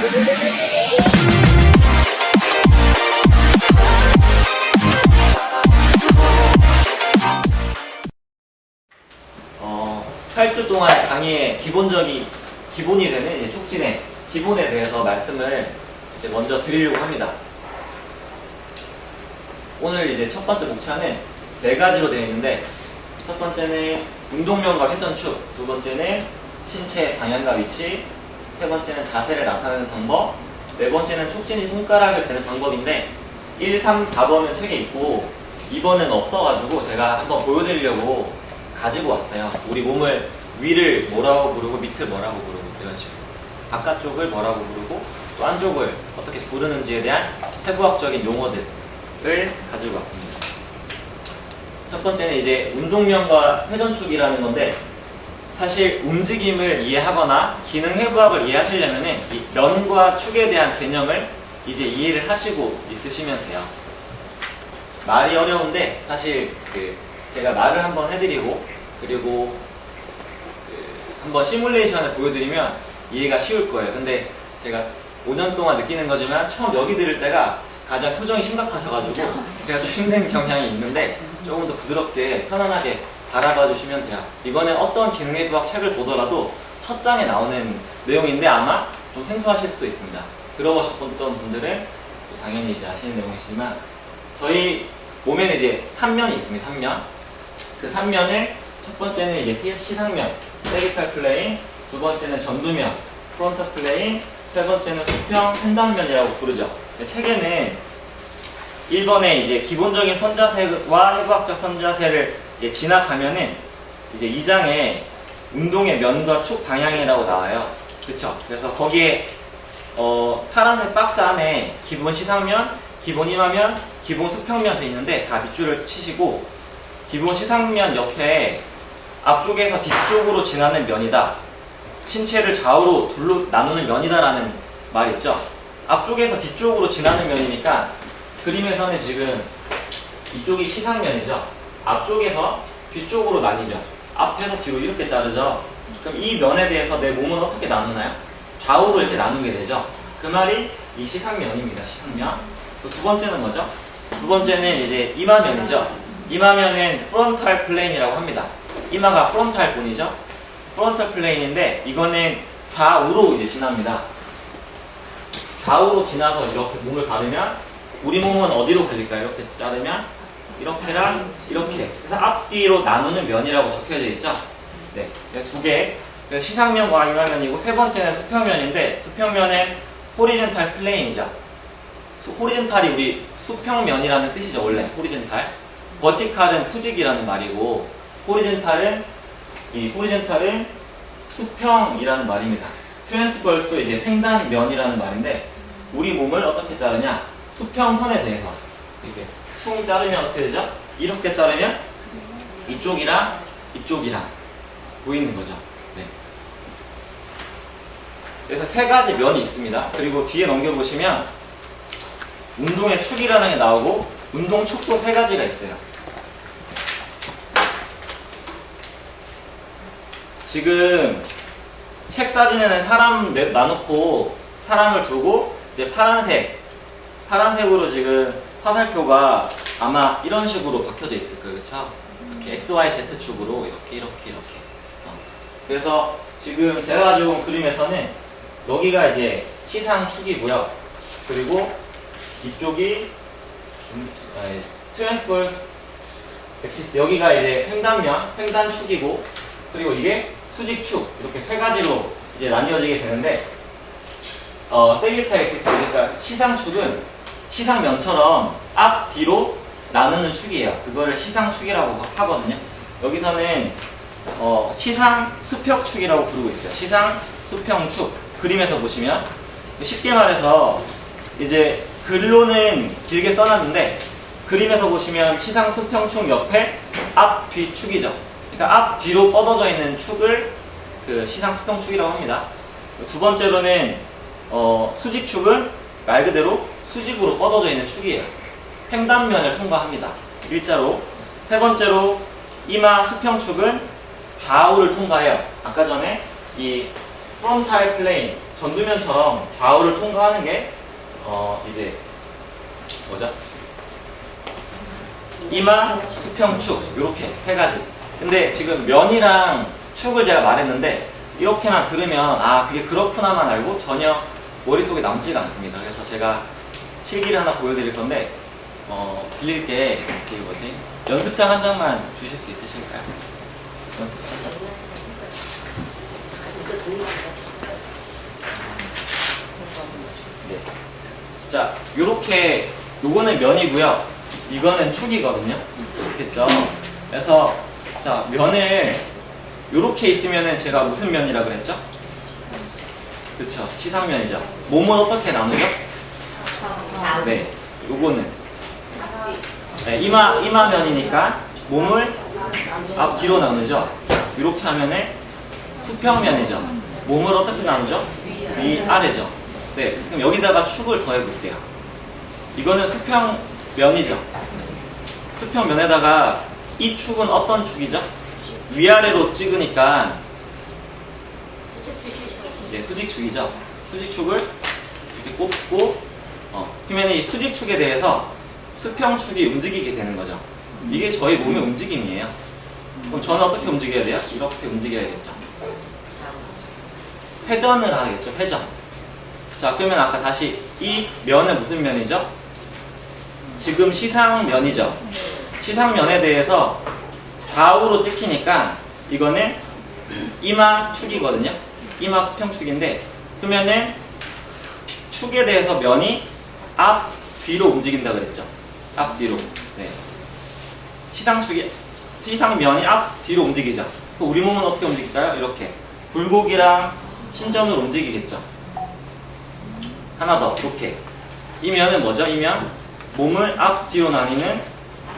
8주 동안 강의의 기본이 되는 이제 촉진의 기본에 대해서 말씀을 이제 먼저 드리려고 합니다. 오늘 이제 첫 번째 목차는 4가지로 되어 있는데, 첫 번째는 운동면과 회전축, 두 번째는 신체 방향과 위치, 세 번째는 자세를 나타내는 방법, 네 번째는 촉진이 손가락을 대는 방법인데 1, 3, 4번은 책에 있고 2번은 없어가지고 제가 한번 보여드리려고 가지고 왔어요. 우리 몸을 위를 뭐라고 부르고 밑을 뭐라고 부르고 이런 식으로, 바깥쪽을 뭐라고 부르고 또 안쪽을 어떻게 부르는지에 대한 해부학적인 용어들을 가지고 왔습니다. 첫 번째는 이제 운동면과 회전축이라는 건데, 사실 움직임을 이해하거나 기능 해부학을 이해하시려면 이 면과 축에 대한 개념을 이제 이해를 하시고 있으시면 돼요. 말이 어려운데 사실 제가 말을 한번 해드리고 그리고 한번 시뮬레이션을 보여드리면 이해가 쉬울 거예요. 근데 제가 5년 동안 느끼는 거지만 처음 여기 들을 때가 가장 표정이 심각하셔가지고 제가 좀 힘든 경향이 있는데 조금 더 부드럽게 편안하게 바라봐 주시면 돼요. 이거는 어떤 기능해부학 책을 보더라도 첫 장에 나오는 내용인데 아마 좀 생소하실 수도 있습니다. 들어보셨던 분들은 당연히 이제 아시는 내용이시지만, 저희 몸에는 이제 3면이 있습니다. 3면. 그 3면을 첫 번째는 이제 시상면, 세기탈 플레인, 두 번째는 전두면, 프론터 플레인, 세 번째는 수평 횡단면이라고 부르죠. 책에는 1번에 이제 기본적인 선자세와 해부학적 선자세를 지나가면은 이제 2장에 운동의 면과 축 방향이라고 나와요. 그쵸? 그래서 거기에 파란색 박스 안에 기본 시상면, 기본 이마면, 기본 수평면 돼 있는데 다 밑줄을 치시고, 기본 시상면 옆에 앞쪽에서 뒤쪽으로 지나는 면이다, 신체를 좌우로 둘로 나누는 면이다라는 말이 있죠. 앞쪽에서 뒤쪽으로 지나는 면이니까 그림에서는 지금 이쪽이 시상면이죠. 앞쪽에서 뒤쪽으로 나뉘죠. 앞에서 뒤로 이렇게 자르죠. 그럼 이 면에 대해서 내 몸은 어떻게 나누나요? 좌우로 이렇게 나누게 되죠. 그 말이 이 시상면입니다. 시상면. 두 번째는 뭐죠? 두 번째는 이제 이마면이죠. 이마면은 프론탈 플레인이라고 합니다. 이마가 프론탈 본이죠. 프론탈 플레인인데 이거는 좌우로 이제 지납니다. 좌우로 지나서 이렇게 몸을 가르면 우리 몸은 어디로 갈릴까요? 이렇게 자르면 이렇게랑 이렇게, 그래서 앞뒤로 나누는 면이라고 적혀져 있죠. 네, 두 개. 시상면과 이마면이고, 세 번째는 수평면인데 수평면은 호리젠탈 플레인이죠. 호리젠탈이 우리 수평면이라는 뜻이죠. 원래 호리젠탈. 버티칼은 수직이라는 말이고 호리젠탈은 수평이라는 말입니다. 트랜스버스도 이제 횡단면이라는 말인데, 우리 몸을 어떻게 자르냐? 수평선에 대해서 이렇게 퉁 자르면 어떻게 되죠? 이렇게 자르면 이쪽이랑 이쪽이랑 보이는 거죠. 네. 그래서 3가지 면이 있습니다. 그리고 뒤에 넘겨보시면 운동의 축이라는 게 나오고 운동 축도 3가지가 있어요. 지금 책 사진에는 사람 나놓고 사람을 두고 이제 파란색으로 지금 화살표가 아마 이런 식으로 박혀져 있을 거예요. 그쵸? 이렇게 XYZ축으로 이렇게. 그래서 지금 제가 가지고 온 그림에서는 여기가 이제 시상축이고요. 그리고 이쪽이 트랜스버스 엑시스, 여기가 이제 횡단축이고, 그리고 이게 수직축, 이렇게 3가지로 이제 나뉘어지게 되는데, 세기탈 엑시스, 그러니까 시상축은 시상면처럼 앞뒤로 나누는 축이에요. 그거를 시상축이라고 하거든요. 여기서는 시상수평축이라고 부르고 있어요. 시상수평축. 그림에서 보시면 쉽게 말해서 이제 글로는 길게 써놨는데 그림에서 보시면 시상수평축 옆에 앞뒤축이죠. 그러니까 앞뒤로 뻗어져 있는 축을 그 시상수평축이라고 합니다. 두 번째로는 수직축은 말 그대로 수직으로 뻗어져 있는 축이에요. 횡단면을 통과합니다. 일자로. 세 번째로 이마 수평축은 좌우를 통과해요. 아까 전에 이 프론탈 플레인, 전두면처럼 좌우를 통과하는 게 이제 뭐죠? 이마, 수평, 축 이렇게 세 가지. 근데 지금 면이랑 축을 제가 말했는데 이렇게만 들으면 아 그게 그렇구나만 알고 전혀 머릿속에 남지가 않습니다. 그래서 제가 실기를 하나 보여드릴 건데 빌릴 게 그 뭐지? 연습장 한 장만 주실 수 있으실까요? 연습장. 네. 자, 요렇게 요거는 면이고요. 이거는 축이거든요. 그렇겠죠? 그래서 자, 면을 요렇게 있으면은 제가 무슨 면이라 그랬죠? 그쵸, 시상면이죠. 몸은 어떻게 나누죠? 네, 요거는 네, 이마면이니까 몸을 앞뒤로 나누죠. 이렇게 하면은 수평면이죠. 몸을 어떻게 나누죠? 위아래죠. 네, 그럼 여기다가 축을 더해 볼게요. 이거는 수평면이죠. 수평면에다가 이 축은 어떤 축이죠? 위아래로 찍으니까 네, 수직축이죠. 수직축을 이렇게 꼽고 그러면 이 수직축에 대해서 수평축이 움직이게 되는 거죠. 이게 저희 몸의 움직임이에요. 그럼 저는 어떻게 움직여야 돼요? 이렇게 움직여야겠죠. 회전을 하겠죠. 회전. 자, 그러면 아까 다시 이 면은 무슨 면이죠? 지금 시상면이죠. 시상면에 대해서 좌우로 찍히니까 이거는 이마축이거든요. 이마 수평축인데 그러면은 축에 대해서 면이 앞, 뒤로 움직인다 그랬죠. 앞, 뒤로. 네. 시상면이 앞, 뒤로 움직이죠. 그럼 우리 몸은 어떻게 움직일까요? 이렇게. 굴곡이랑 신전으로 움직이겠죠. 하나 더, 이렇게. 이 면은 뭐죠? 이 면? 몸을 앞, 뒤로 나뉘는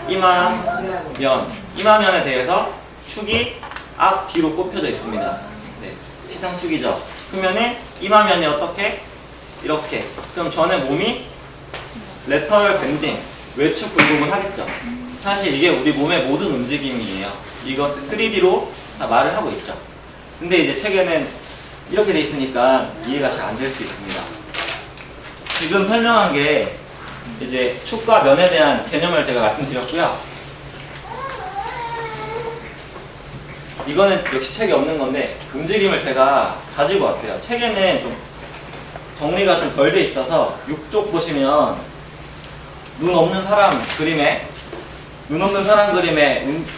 이마면. 이마면에 대해서 축이 앞, 뒤로 꼽혀져 있습니다. 네. 시상축이죠. 그러면은 이마면이 어떻게? 이렇게. 그럼 저는 몸이 레터럴 밴딩, 외축 굴곡을 하겠죠. 사실 이게 우리 몸의 모든 움직임이에요. 이거 3D로 다 말을 하고 있죠. 근데 이제 책에는 이렇게 돼 있으니까 이해가 잘 안 될 수 있습니다. 지금 설명한 게 이제 축과 면에 대한 개념을 제가 말씀드렸고요. 이거는 역시 책에 없는 건데 움직임을 제가 가지고 왔어요. 책에는 좀 정리가 좀 덜 돼 있어서 6쪽 보시면 눈 없는 사람 그림에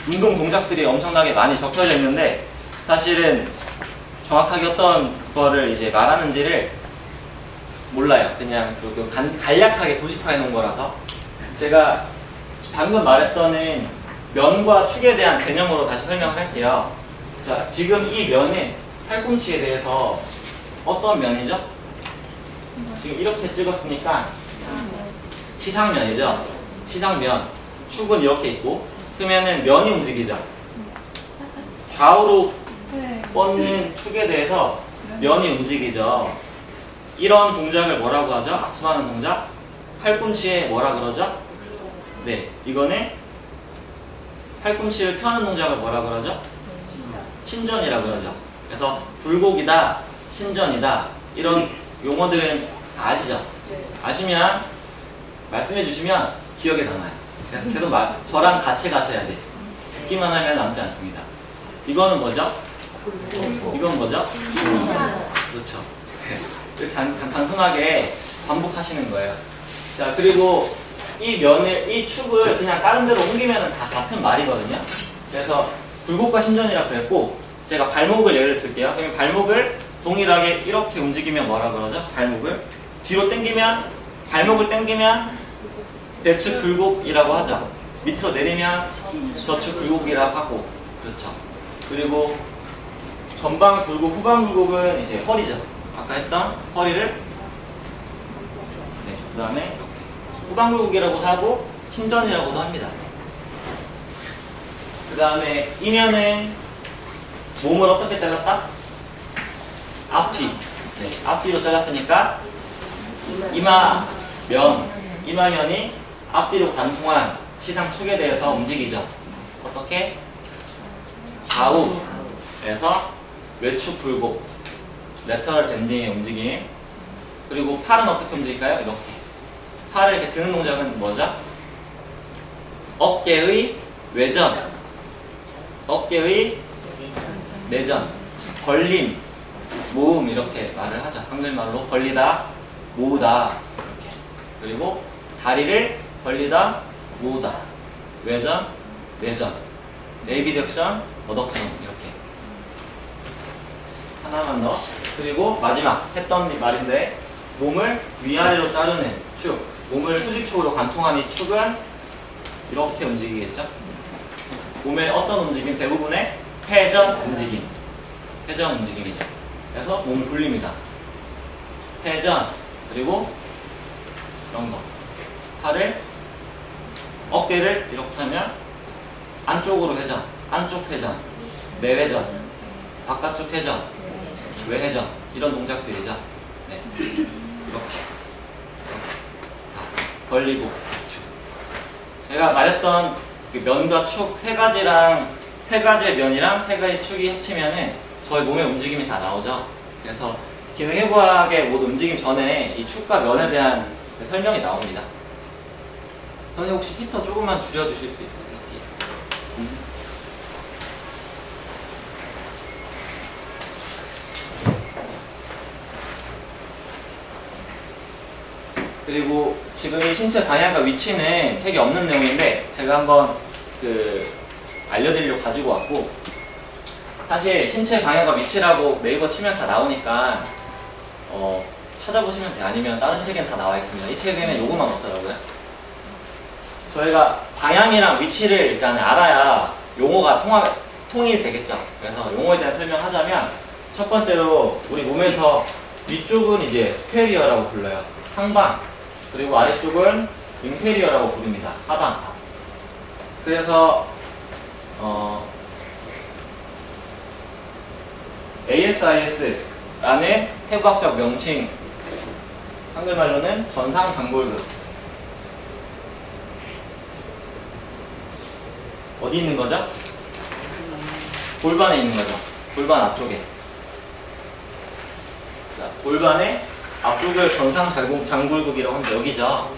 운동 동작들이 엄청나게 많이 적혀져 있는데 사실은 정확하게 어떤 거를 이제 말하는지를 몰라요. 그냥 조금 간략하게 도식화해 놓은 거라서 제가 방금 말했던 면과 축에 대한 개념으로 다시 설명할게요. 자, 지금 이 면의 팔꿈치에 대해서 어떤 면이죠? 지금 이렇게 찍었으니까 시상면이죠. 시상면. 축은 이렇게 있고 그러면은 면이 움직이죠. 좌우로 뻗는 축에 대해서 면이 움직이죠. 이런 동작을 뭐라고 하죠? 악수하는 동작? 팔꿈치에 뭐라 그러죠? 네, 이거는 팔꿈치를 펴는 동작을 뭐라 그러죠? 신전이라 그러죠. 그래서 굴곡이다, 신전이다 이런 용어들은 다 아시죠? 아시면 말씀해 주시면 기억에 남아요. 그래서 계속 저랑 같이 가셔야 돼. 듣기만 하면 남지 않습니다. 이거는 뭐죠? 이건 뭐죠? 그렇죠. 이렇게 단순하게 반복하시는 거예요. 자, 그리고 이 축을 그냥 다른 데로 옮기면 다 같은 말이거든요. 그래서 굴곡과 신전이라 그랬고, 제가 발목을 예를 들게요. 그러면 발목을 동일하게 이렇게 움직이면 뭐라 그러죠? 발목을 뒤로 당기면, 발목을 당기면 대축 굴곡이라고 하죠. 밑으로 내리면 저축 굴곡이라고 하고, 그렇죠. 그리고 전방 굴곡, 후방 굴곡은 이제 허리죠. 아까 했던 허리를, 네, 그 다음에 이렇게 후방 굴곡이라고도 하고 신전이라고도 합니다. 그 다음에 이면은 몸을 어떻게 잘랐다? 앞뒤. 네, 앞뒤로 잘랐으니까 이마면이 앞뒤로 관통한 시상축에 대해서 움직이죠. 어떻게? 좌우에서 외축 굴곡. 레터럴 밴딩의 움직임. 그리고 팔은 어떻게 움직일까요? 이렇게. 팔을 이렇게 드는 동작은 뭐죠? 어깨의 외전, 어깨의 내전, 벌림, 모음 이렇게 말을 하죠. 한글말로 벌리다, 모으다 이렇게. 그리고 다리를 벌리다, 모으다, 외전, 내전, 에비덕션, 어덕션 이렇게. 하나만 더. 그리고 마지막 했던 말인데 몸을 위아래로 자르는 축, 몸을 수직축으로 관통한 이 축은 이렇게 움직이겠죠? 몸의 어떤 움직임? 대부분의 회전 움직임. 회전 움직임이죠. 그래서 몸 돌립니다. 회전, 그리고 이런 거. 팔을, 어깨를 이렇게 하면 안쪽으로 회전, 안쪽 회전, 내회전, 바깥쪽 회전, 외회전. 이런 동작들이죠. 네. 이렇게. 벌리고. 제가 말했던 그 면과 축 세 가지랑 세 가지의 면이랑 세 가지 축이 합치면은 저희 몸의 움직임이 다 나오죠. 그래서 기능해부학의 모든 움직임 전에 이 축과 면에 대한 설명이 나옵니다. 선생님 혹시 히터 조금만 줄여주실 수 있어요? 그리고 지금 이 신체 방향과 위치는 책에 없는 내용인데 제가 한번 알려드리려고 가지고 왔고, 사실 신체 방향과 위치라고 네이버 치면 다 나오니까 찾아보시면 돼요. 아니면 다른 책에는 다 나와 있습니다. 이 책에는 요거만 없더라고요. 저희가 방향이랑 위치를 일단 알아야 용어가 통일되겠죠. 그래서 용어에 대한 설명하자면 첫 번째로 우리 몸에서 위쪽은 이제 스페리어라고 불러요. 상방. 그리고 아래쪽은 인페리어라고 부릅니다. 하방. 그래서 ASIS라는 해부학적 명칭, 한글말로는 전상장골극. 어디 있는 거죠? 골반에 있는 거죠. 골반 앞쪽에. 자, 골반의 앞쪽을 전상장골극이라고 하면 여기죠.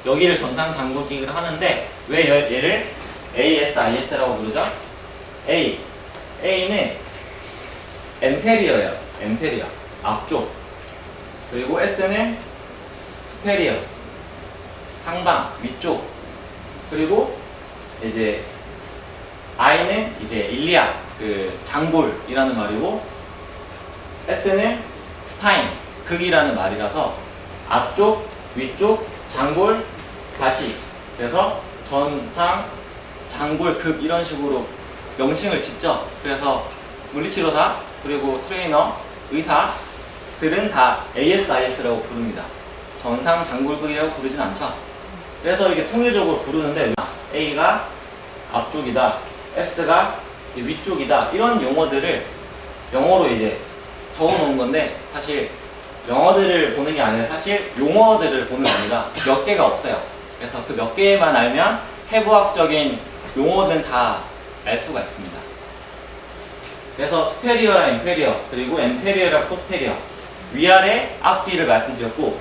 여기를 전상장골극을 하는데 왜 얘를 ASIS라고 부르죠? A는 엔테리어예요. 엔테리어. 앞쪽. 그리고 S는 스페리어. 상방, 위쪽. 그리고 이제 I는 이제 일리아, 장골이라는 말이고, S는 스파인, 극이라는 말이라서 앞쪽, 위쪽, 장골, 가시. 그래서 전상, 장골, 극 이런 식으로 명칭을 짓죠. 그래서 물리치료사, 그리고 트레이너, 의사들은 다 ASIS라고 부릅니다. 전상, 장골, 극이라고 부르진 않죠. 그래서 이게 통일적으로 부르는데 A가 앞쪽이다, S가 이제 위쪽이다, 이런 용어들을 영어로 이제 적어놓은 건데, 사실 영어들을 보는 게 아니라 사실 용어들을 보는 겁니다. 몇 개가 없어요. 그래서 그 몇 개만 알면 해부학적인 용어는 다 알 수가 있습니다. 그래서 스페리어랑 인페리어, 그리고 엔테리어랑 포스테리어, 위아래, 앞뒤를 말씀드렸고,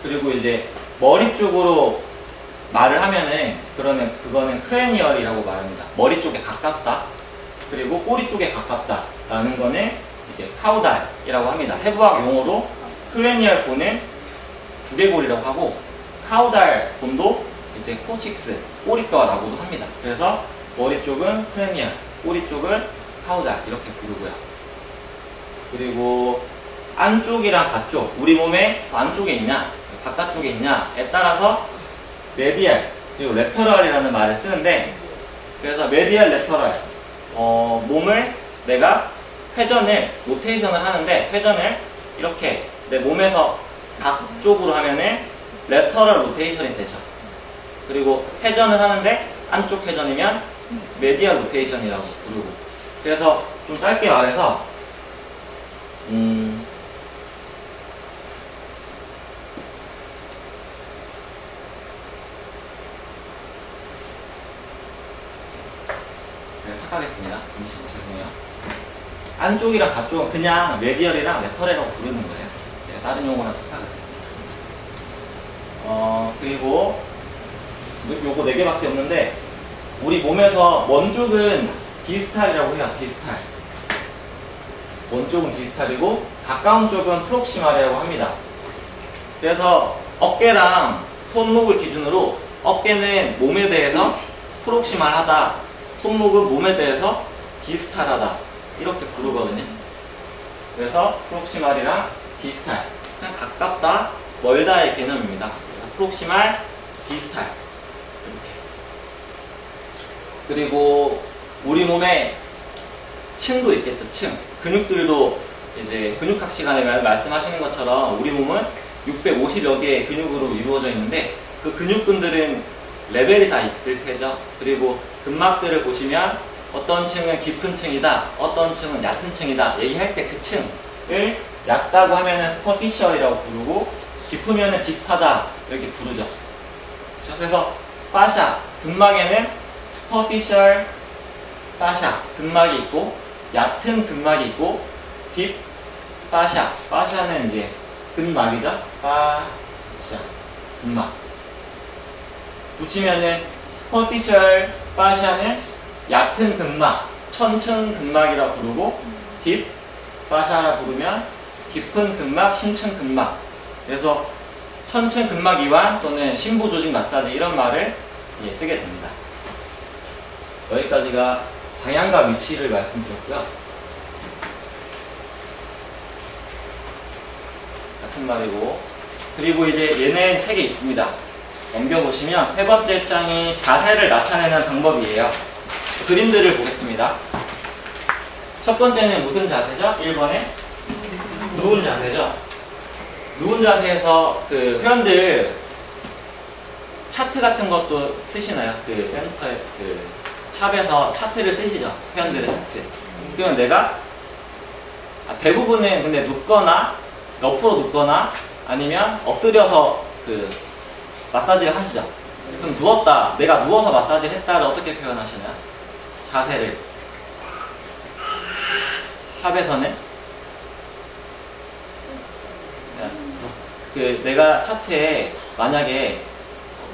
그리고 이제 머리 쪽으로 말을 하면은 그거는 크레니얼이라고 말합니다. 머리 쪽에 가깝다. 그리고 꼬리 쪽에 가깝다 라는 거는 이제 카우달이라고 합니다. 해부학 용어로 크레니얼 본은 두개골이라고 하고, 카우달 본도 이제 코칙스, 꼬리뼈라고도 합니다. 그래서 머리 쪽은 크레니얼, 꼬리 쪽은 카우달 이렇게 부르고요. 그리고 안쪽이랑 바쪽, 우리 몸의 안쪽에 있냐, 바깥쪽에 있냐에 따라서 메디얼, 그리고 레터럴이라는 말을 쓰는데, 그래서 메디얼, 레터럴, 몸을 내가 로테이션을 하는데, 회전을 이렇게 내 몸에서 바쪽으로 하면은 레터럴 로테이션이 되죠. 그리고 회전을 하는데 안쪽 회전이면 메디얼 로테이션이라고 부르고. 그래서 좀 짧게 말해서 착각했습니다. 죄송해요. 안쪽이랑 바쪽은 그냥 메디얼이랑 레터럴이라고 부르는 거예요. 제가 다른 용어랑 착각을 했습니다. 그리고 요거 4개밖에 없는데 우리 몸에서 먼 쪽은 디스탈이라고 해요. 디스탈. 먼 쪽은 디스탈이고 가까운 쪽은 프록시말이라고 합니다. 그래서 어깨랑 손목을 기준으로 어깨는 몸에 대해서 프록시말하다, 손목은 몸에 대해서 디스탈하다 이렇게 부르거든요. 그래서 프록시말이랑 디스탈, 그냥 가깝다, 멀다의 개념입니다. 프록시말, 디스탈 이렇게. 그리고 우리 몸에 층도 있겠죠. 층. 근육들도 이제 근육학 시간에 말씀하시는 것처럼 우리 몸은 650여 개의 근육으로 이루어져 있는데 그 근육군들은 레벨이 다 있을 테죠. 그리고 근막들을 보시면 어떤 층은 깊은 층이다, 어떤 층은 얕은 층이다 얘기할 때 그 층을 얕다고 하면은 슈퍼피셜이라고 부르고 깊으면은 딥하다 이렇게 부르죠. 그렇죠? 그래서 파샤, 근막에는 슈퍼피셜 파샤, 근막이 있고 얕은 근막이 있고 딥 파샤, 파샤는 이제 근막이죠. 파샤, 근막. 붙이면은 슈퍼피셜 파샤는 얕은 근막, 천층 근막이라 부르고 딥 파샤라 부르면 깊은 근막, 신층 근막. 그래서 천층 근막 이완 또는 심부 조직 마사지 이런 말을 쓰게 됩니다. 여기까지가 방향과 위치를 말씀드렸고요. 같은 말이고, 그리고 이제 얘는 책에 있습니다. 넘겨보시면 3번째 장이 자세를 나타내는 방법이에요. 그림들을 보겠습니다. 첫 번째는 무슨 자세죠? 1번에 누운 자세죠. 누운 자세에서 그 회원들 차트 같은 것도 쓰시나요? 그 센터에 그 샵에서 차트를 쓰시죠. 회원들의 차트. 그러면 내가 대부분은 근데 눕거나 옆으로 눕거나 아니면 엎드려서 그 마사지를 하시죠. 그럼 누웠다, 내가 누워서 마사지를 했다를 어떻게 표현하시나요? 자세를 샵에서는 그 내가 차트에 만약에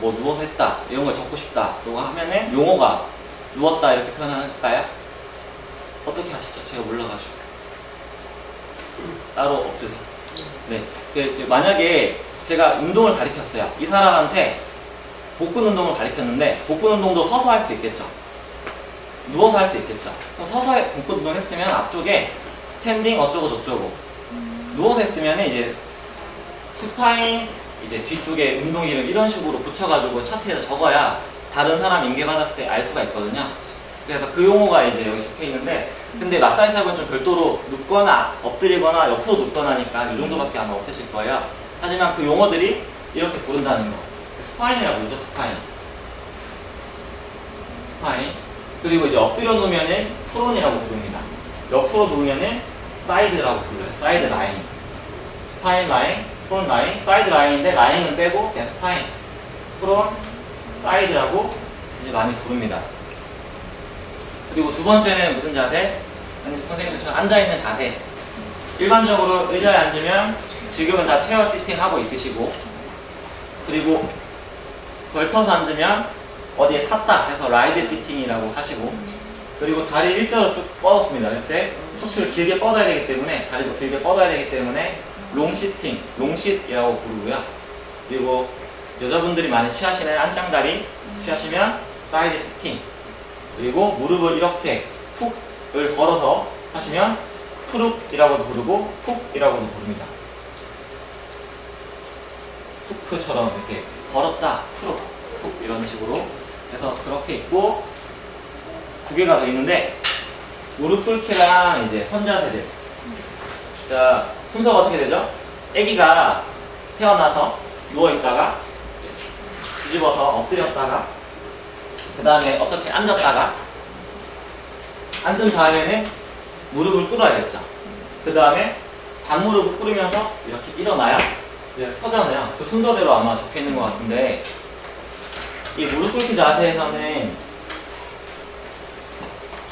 뭐 누워서 했다 이런 걸 적고 싶다 그거 하면은 용어가 누웠다 이렇게 표현할까요? 어떻게 하시죠? 제가 몰라가지고 따로 없으세요? 네, 그 만약에 제가 운동을 가르쳤어요. 이 사람한테 복근 운동을 가르쳤는데 복근 운동도 서서 할 수 있겠죠. 누워서 할 수 있겠죠. 그럼 서서 복근 운동 했으면 앞쪽에 스탠딩 어쩌고 저쩌고 누워서 했으면 이제 스파인 이제 뒤쪽에 운동 이름 이런 식으로 붙여가지고 차트에다 적어야 다른 사람 인계받았을 때 알 수가 있거든요. 그래서 그 용어가 이제 여기 적혀 있는데 근데 마사지샵은 좀 별도로 눕거나 엎드리거나 옆으로 눕거나니까 이 정도밖에 아마 없으실 거예요. 하지만 그 용어들이 이렇게 부른다는 거. 스파인이라고 부르죠. 스파인. 스파인. 그리고 이제 엎드려 누우면은 프론이라고 부릅니다. 옆으로 누우면은 사이드라고 불러요. 사이드 라인. 스파인 라인, 프론 라인, 사이드 라인인데 라인은 빼고 그냥 스파인, 프론, 사이드라고 이제 많이 부릅니다. 그리고 두 번째는 무슨 자세? 선생님들처럼 앉아있는 자세. 일반적으로 의자에 앉으면 지금은 다 체어 시팅 하고 있으시고 그리고 걸터서 앉으면 어디에 탔다 해서 라이드 시팅이라고 하시고 그리고 다리 일자로 쭉 뻗었습니다. 이때 척추를 길게 뻗어야 되기 때문에 다리도 길게 뻗어야 되기 때문에 롱 시팅, 롱싯이라고 부르고요. 그리고 여자분들이 많이 취하시는 안짱다리 취하시면 사이드 시팅 그리고 무릎을 이렇게 훅을 걸어서 하시면 푸룩이라고도 부르고 훅이라고도 부릅니다. 후크처럼 이렇게 걸었다, 푸룩, 훅 이런 식으로 해서 그렇게 있고 두 개가 더 있는데 무릎 꿇기랑 이제 선자세들. 자, 순서가 어떻게 되죠? 아기가 태어나서 누워있다가 뒤집어서 엎드렸다가 그 다음에 어떻게 앉았다가 앉은 다음에는 무릎을 꿇어야겠죠. 그 다음에 반무릎을 꿇으면서 이렇게 일어나야 이제 서잖아요. 그 순서대로 아마 적혀있는 것 같은데 이 무릎 꿇기 자세에서는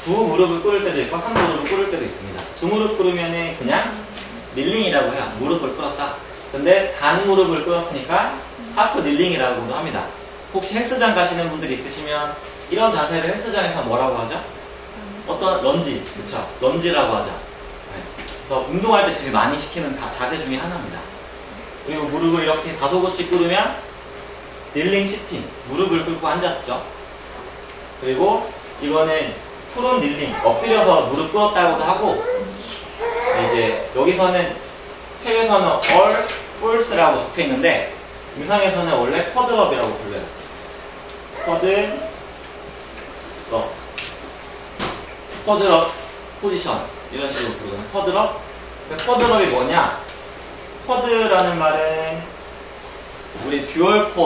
두 무릎을 꿇을 때도 있고 한 무릎을 꿇을 때도 있습니다. 두 무릎 꿇으면은 그냥 닐링이라고 해요. 무릎을 꿇었다. 근데 반 무릎을 꿇었으니까 하프 닐링이라고도 합니다. 혹시 헬스장 가시는 분들이 있으시면 이런 자세를 헬스장에서 뭐라고 하죠? 어떤 런지, 그렇죠? 런지라고 하죠. 네. 그래서 운동할 때 제일 많이 시키는 자세 중에 하나입니다. 그리고 무릎을 이렇게 다소곳이 꿇으면 닐링 시팅, 무릎을 꿇고 앉았죠. 그리고 이거는 프론 닐링, 엎드려서 무릎 꿇었다고도 하고, 이제 여기서는 책에서는 all false라고 적혀 있는데 임상에서는 원래 쿼드럽이라고 불러요. 쿼드럽 포지션 이런 식으로 부르는 쿼드럽. 쿼드럽이 뭐냐? 쿼드라는 말은 우리 듀얼 코어,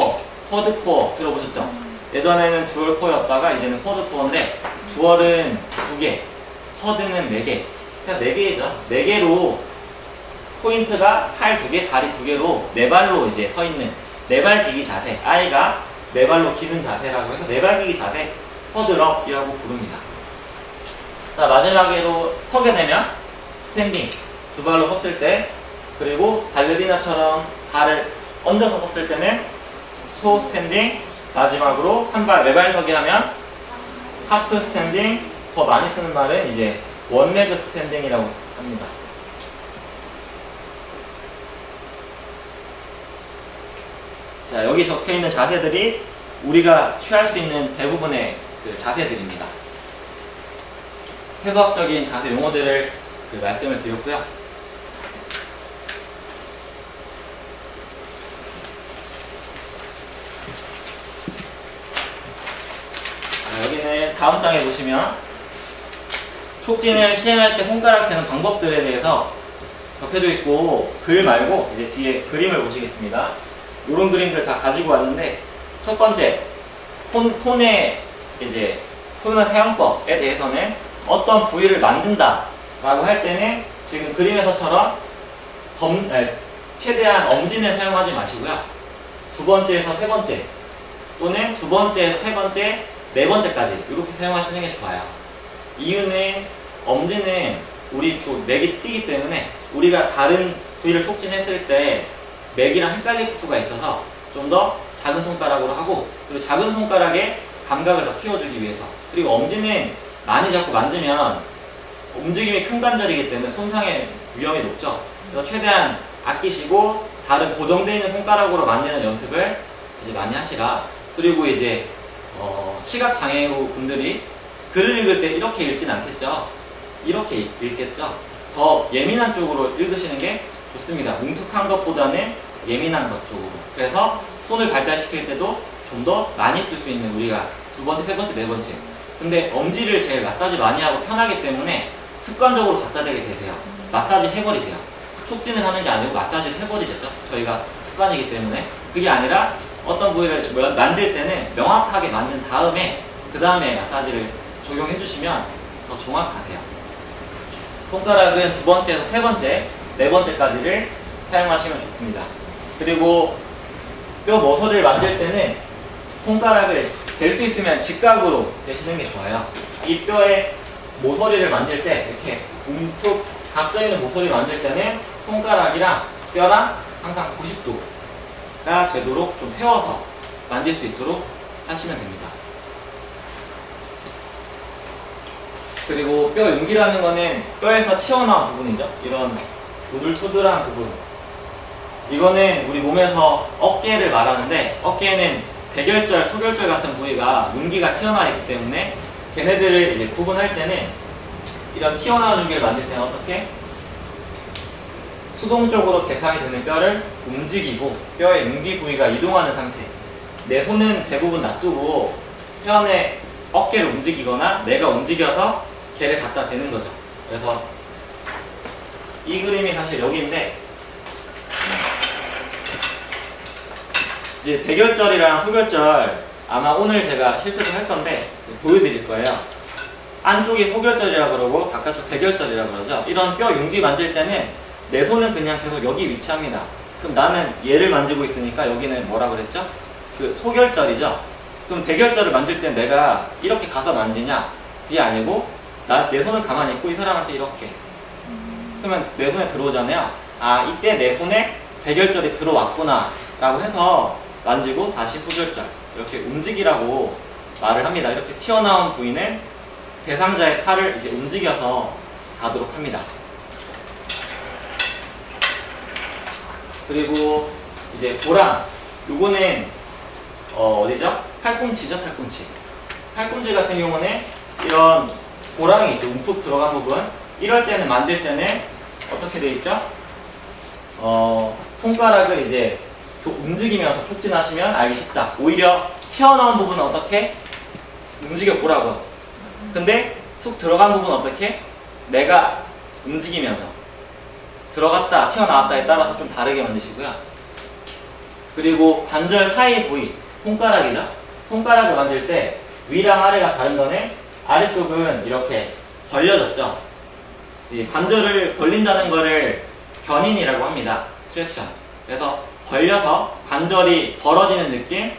쿼드 코어 들어보셨죠? 예전에는 듀얼 코어였다가 이제는 쿼드 코어인데 듀얼은 2개, 쿼드는 4개. 그냥 4개죠. 4개로 포인트가 팔 2개, 다리 2개로 4발로 이제 서 있는 4발 기기 자세. 아이가 4발로 기는 자세라고 해서 4발 기기 자세, 쿼드럽이라고 부릅니다. 자, 마지막으로 서게 되면 스탠딩, 2발로 섰을 때, 그리고 발레리나처럼 발을 얹어서 섰을 때는 소 스탠딩, 마지막으로 한 발, 4발 서기 하면 하프 스탠딩, 더 많이 쓰는 말은 이제 원레그 스탠딩이라고 합니다. 자, 여기 적혀 있는 자세들이 우리가 취할 수 있는 대부분의 그 자세들입니다. 해부학적인 자세 용어들을 말씀을 드렸고요. 자, 여기는 다음 장에 보시면 촉진을 시행할 때 손가락 대는 방법들에 대해서 적혀져 있고, 글 말고 이제 뒤에 그림을 보시겠습니다. 이런 그림들 다 가지고 왔는데, 첫 번째 손의 사용법에 대해서는 어떤 부위를 만든다 라고 할 때는 지금 그림에서처럼 최대한 엄지는 사용하지 마시고요. 2번째에서 3번째 또는 2번째에서 3번째, 4번째까지 이렇게 사용하시는 게 좋아요. 이유는 엄지는 우리 또 맥이 뛰기 때문에 우리가 다른 부위를 촉진했을 때 맥이랑 헷갈릴 수가 있어서 좀 더 작은 손가락으로 하고, 그리고 작은 손가락에 감각을 더 키워주기 위해서, 그리고 엄지는 많이 자꾸 만지면 움직임이 큰 관절이기 때문에 손상의 위험이 높죠. 그래서 최대한 아끼시고 다른 고정되어 있는 손가락으로 만드는 연습을 이제 많이 하시라. 그리고 이제 시각장애우 분들이 글을 읽을 때 이렇게 읽진 않겠죠. 이렇게 읽겠죠. 더 예민한 쪽으로 읽으시는 게 좋습니다. 뭉툭한 것보다는 예민한 것 쪽으로. 그래서 손을 발달시킬 때도 좀 더 많이 쓸 수 있는, 우리가 2번째, 3번째, 4번째. 근데 엄지를 제일 마사지 많이 하고 편하기 때문에 습관적으로 갖다 대게 되세요. 마사지 해버리세요. 촉진을 하는 게 아니고 마사지를 해버리죠. 저희가 습관이기 때문에. 그게 아니라 어떤 부위를 만들 때는 명확하게 만든 다음에 그 다음에 마사지를 적용해 주시면 더 정확하세요. 손가락은 2번째에서 3번째, 4번째까지를 사용하시면 좋습니다. 그리고 뼈 모서리를 만들 때는 손가락을 될 수 있으면 직각으로 대시는 게 좋아요. 이 뼈의 모서리를 만들 때 이렇게 움푹 각져 있는 모서리를 만들 때는 손가락이랑 뼈랑 항상 90도가 되도록 좀 세워서 만질 수 있도록 하시면 됩니다. 그리고 뼈 윤기라는 거는 뼈에서 튀어나온 부분이죠. 이런 우둘투둘한 부분. 이거는 우리 몸에서 어깨를 말하는데, 어깨에는 대결절, 소결절 같은 부위가 윤기가 튀어나와 있기 때문에 걔네들을 이제 구분할 때는 이런 튀어나온 윤기를 만들 때는 어떻게? 수동적으로 개상이 되는 뼈를 움직이고 뼈의 윤기 부위가 이동하는 상태. 내 손은 대부분 놔두고 편의 어깨를 움직이거나 내가 움직여서 걔를 갖다 대는 거죠. 그래서 이 그림이 사실 여기인데, 이제 대결절이랑 소결절 아마 오늘 제가 실습을 할 건데 보여드릴 거예요. 안쪽이 소결절이라 그러고 바깥쪽 대결절이라 그러죠. 이런 뼈 윤기 만질 때는 내 손은 그냥 계속 여기 위치합니다. 그럼 나는 얘를 만지고 있으니까 여기는 뭐라 그랬죠? 그 소결절이죠. 그럼 대결절을 만질 때 내가 이렇게 가서 만지냐? 그게 아니고 내 손을 가만히 있고 이 사람한테 이렇게. 그러면 내 손에 들어오잖아요. 아, 이때 내 손에 대결절이 들어왔구나 라고 해서 만지고 다시 소절절 이렇게 움직이라고 말을 합니다. 이렇게 튀어나온 부위는 대상자의 팔을 이제 움직여서 닿도록 합니다. 그리고 이제 고랑, 요거는 어디죠? 팔꿈치죠, 팔꿈치. 팔꿈치 같은 경우는 이런 고랑이 있죠, 움푹 들어간 부분. 이럴 때는 만질 때는 어떻게 돼 있죠? 손가락을 이제 움직이면서 촉진하시면 알기 쉽다. 오히려 튀어나온 부분은 어떻게? 움직여 보라고. 근데 쑥 들어간 부분은 어떻게? 내가 움직이면서 들어갔다 튀어나왔다에 따라서 좀 다르게 만드시고요. 그리고 관절 사이 부위, 손가락이죠. 손가락을 만질 때 위랑 아래가 다른 거는 아래쪽은 이렇게 벌려졌죠. 이 관절을 벌린다는 거를 견인이라고 합니다. 트랙션. 그래서 벌려서 관절이 벌어지는 느낌,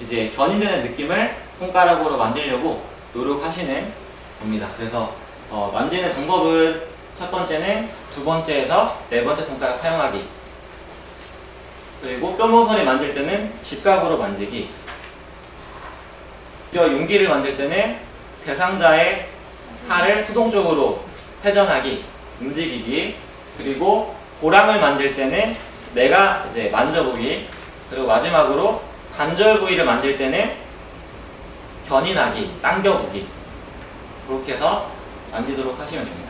이제 견인되는 느낌을 손가락으로 만지려고 노력하시는 겁니다. 그래서 만지는 방법은 첫 번째는 두 번째에서 네 번째 손가락 사용하기. 그리고 뼈모서리 만질 때는 직각으로 만지기. 뼈 윤기를 만질 때는 대상자의 팔을 수동적으로 회전하기, 움직이기. 그리고 고랑을 만질 때는 내가 이제 만져보기. 그리고 마지막으로 관절 부위를 만질 때는 견인하기, 당겨보기. 그렇게 해서 만지도록 하시면 됩니다.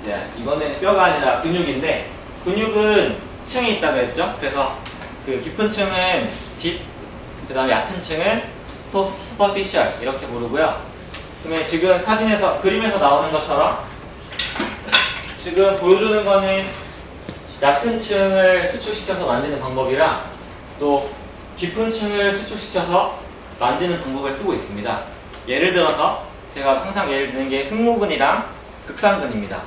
이제 이번에는 뼈가 아니라 근육인데, 근육은 층이 있다고 했죠? 그래서 그 깊은 층은 딥, 그 다음에 얕은 층은 superficial 이렇게 부르고요. 그러면 지금 사진에서, 그림에서 나오는 것처럼 지금 보여주는 거는 얕은 층을 수축시켜서 만지는 방법이랑 또 깊은 층을 수축시켜서 만지는 방법을 쓰고 있습니다. 예를 들어서 제가 항상 예를 드는 게 승모근이랑 극상근입니다.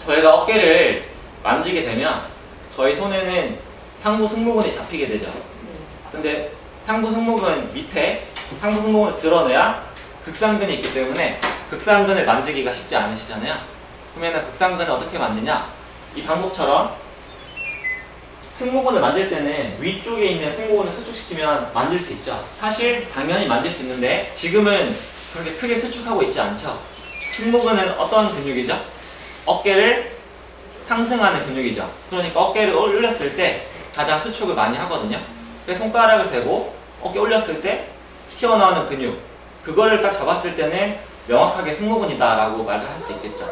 저희가 어깨를 만지게 되면 저희 손에는 상부 승모근이 잡히게 되죠. 근데 상부 승모근 밑에 상부 승모근을 드러내야 극상근이 있기 때문에 극상근을 만지기가 쉽지 않으시잖아요. 그러면 극상근을 어떻게 만드냐? 이 방법처럼 승모근을 만질 때는 위쪽에 있는 승모근을 수축시키면 만질 수 있죠. 사실 당연히 만질 수 있는데 지금은 그렇게 크게 수축하고 있지 않죠. 승모근은 어떤 근육이죠? 어깨를 상승하는 근육이죠. 그러니까 어깨를 올렸을 때 가장 수축을 많이 하거든요. 그래서 손가락을 대고 어깨 올렸을 때 튀어나오는 근육, 그거를 딱 잡았을 때는 명확하게 승모근이다 라고 말을 할 수 있겠죠.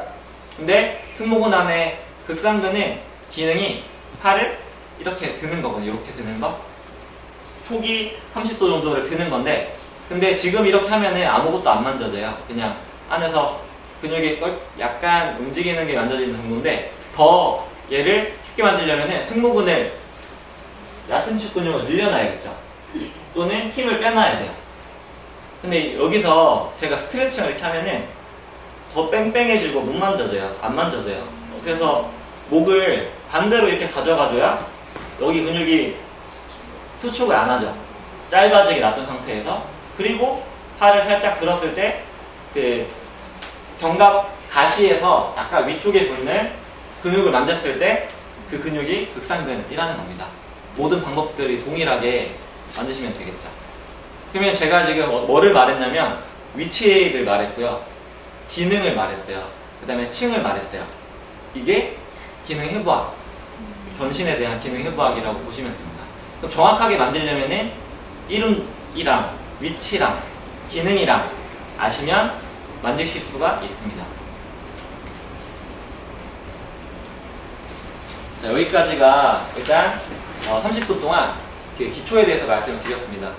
근데 승모근 안에 극상근은 기능이 팔을 이렇게 드는 거거든요. 이렇게 드는 거. 초기 30도 정도를 드는 건데, 근데 지금 이렇게 하면은 아무것도 안 만져져요. 그냥 안에서 근육이 약간 움직이는 게 만져지는 정도인데, 더 얘를 쉽게 만들려면은 승모근을 얕은 축 근육을 늘려놔야겠죠. 또는 힘을 빼놔야 돼요. 근데 여기서 제가 스트레칭을 이렇게 하면은 더 뺑뺑해지고 못 만져져요. 안 만져져요. 그래서 목을 반대로 이렇게 가져가줘야 여기 근육이 수축을 안 하죠. 짧아지게 놔둔 상태에서. 그리고 팔을 살짝 들었을 때 그 견갑 가시에서 약간 위쪽에 붙는 근육을 만졌을 때 그 근육이 극상근이라는 겁니다. 모든 방법들이 동일하게 만드시면 되겠죠. 그러면 제가 지금 뭐를 말했냐면 위치를 말했고요. 기능을 말했어요. 그 다음에 층을 말했어요. 이게 기능 해부학, 변신에 대한 기능 해부학이라고 보시면 됩니다. 그럼 정확하게 만들려면은 이름이랑 위치랑 기능이랑 아시면 만드실 수가 있습니다. 자, 여기까지가 일단 30분 동안 기초에 대해서 말씀을 드렸습니다.